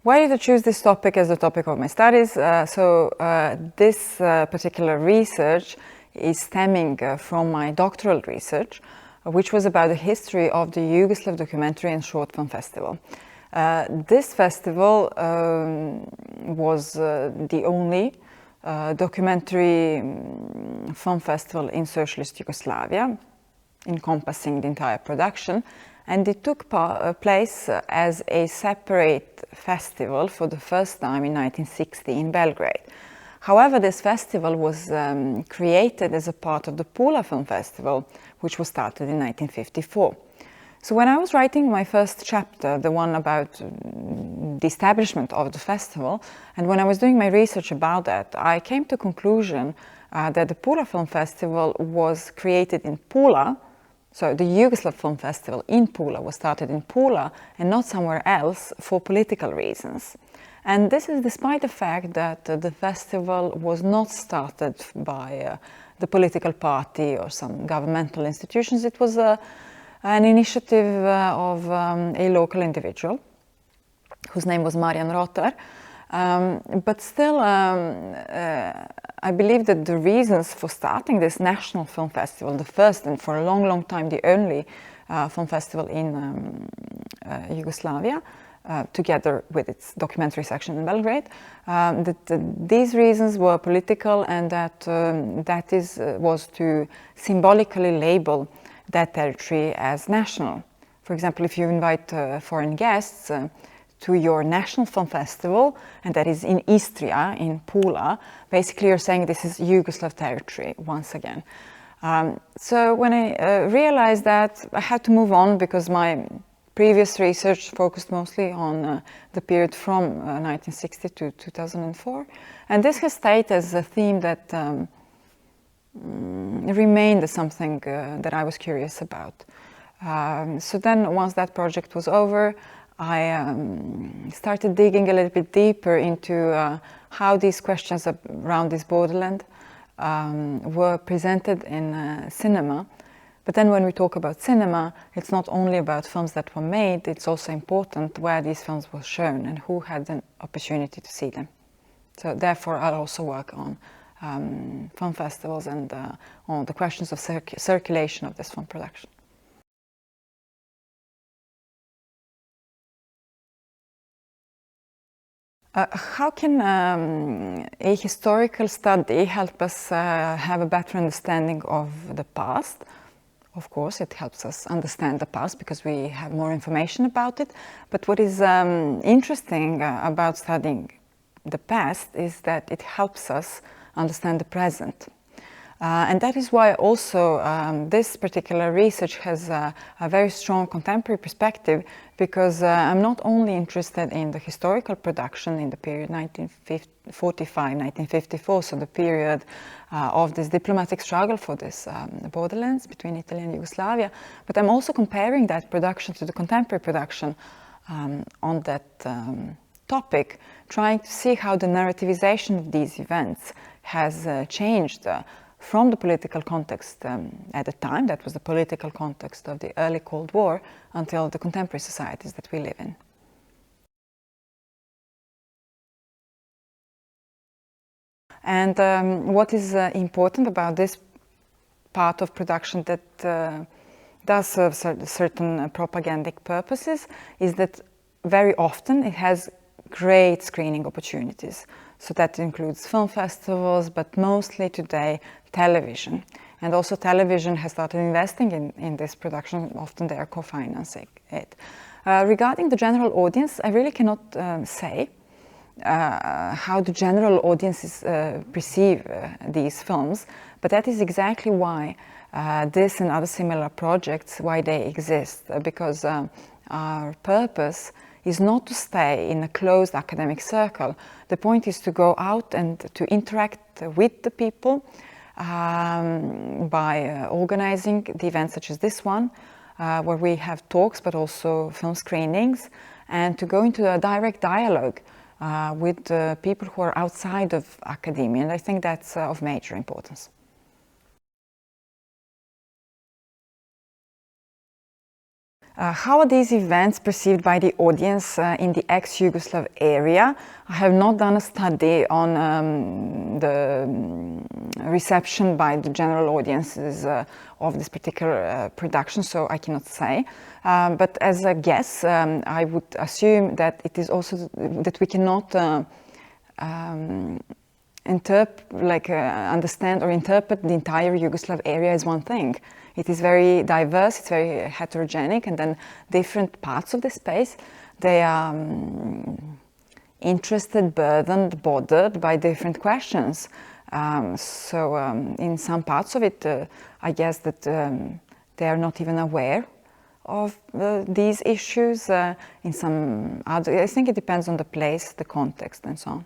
Why did I choose this topic as the topic of my studies? This particular research is stemming from my doctoral research, which was about the history of the Yugoslav Documentary and Short Film Festival. This festival was the only documentary film festival in socialist Yugoslavia, encompassing the entire production, and it took place as a separate festival for the first time in 1960 in Belgrade. However, this festival was created as a part of the Pula Film Festival, which was started in 1954. So when I was writing my first chapter, the one about the establishment of the festival, and when I was doing my research about that, I came to the conclusion that the Pula Film Festival was created in Pula. So the Yugoslav Film Festival in Pula was started in Pula and not somewhere else for political reasons. And this is despite the fact that the festival was not started by the political party or some governmental institutions. It was an initiative of a local individual whose name was Marijan Rotar. But still, I believe that the reasons for starting this national film festival, the first and for a long, long time the only film festival in Yugoslavia, together with its documentary section in Belgrade, these reasons were political, and that was to symbolically label that territory as national. For example, if you invite foreign guests to your national film festival, and that is in Istria, in Pula, basically you're saying this is Yugoslav territory once again. So when I realized that, I had to move on because my previous research focused mostly on the period from 1960 to 2004. And this has stayed as a theme that remained as something that I was curious about. So then once that project was over, I started digging a little bit deeper into how these questions around this borderland were presented in cinema. But then when we talk about cinema, it's not only about films that were made, it's also important where these films were shown and who had an opportunity to see them. So therefore, I'll also work on film festivals and on the questions of circulation of this film production. How can a historical study help us have a better understanding of the past? Of course, it helps us understand the past because we have more information about it. But what is interesting about studying the past is that it helps us understand the present. And that is why also this particular research has a very strong contemporary perspective, because I'm not only interested in the historical production in the period 1945-1954, so the period of this diplomatic struggle for this borderlands between Italy and Yugoslavia, but I'm also comparing that production to the contemporary production on that topic, trying to see how the narrativization of these events has changed from the political context at the time, that was the political context of the early Cold War, until the contemporary societies that we live in. And what is important about this part of production that does serve certain propagandic purposes is that very often it has great screening opportunities. So that includes film festivals, but mostly today television. And also television has started investing in this production. Often they are co-financing it. Regarding the general audience, I really cannot say how the general audiences perceive these films, but that is exactly why this and other similar projects, why they exist, because our purpose is not to stay in a closed academic circle. The point is to go out and to interact with the people by organizing the events such as this one, where we have talks but also film screenings, and to go into a direct dialogue with people who are outside of academia, and I think that's of major importance. How are these events perceived by the audience in the ex-Yugoslav area? I have not done a study on the reception by the general audiences of this particular production, so I cannot say. But as a guess, I would assume that it is also that we cannot understand or interpret the entire Yugoslav area as one thing. It is very diverse, it's very heterogenic, and then different parts of the space, they are interested, burdened, bothered by different questions. In some parts of it, I guess that they are not even aware of these issues. In some other, I think it depends on the place, the context, and so on.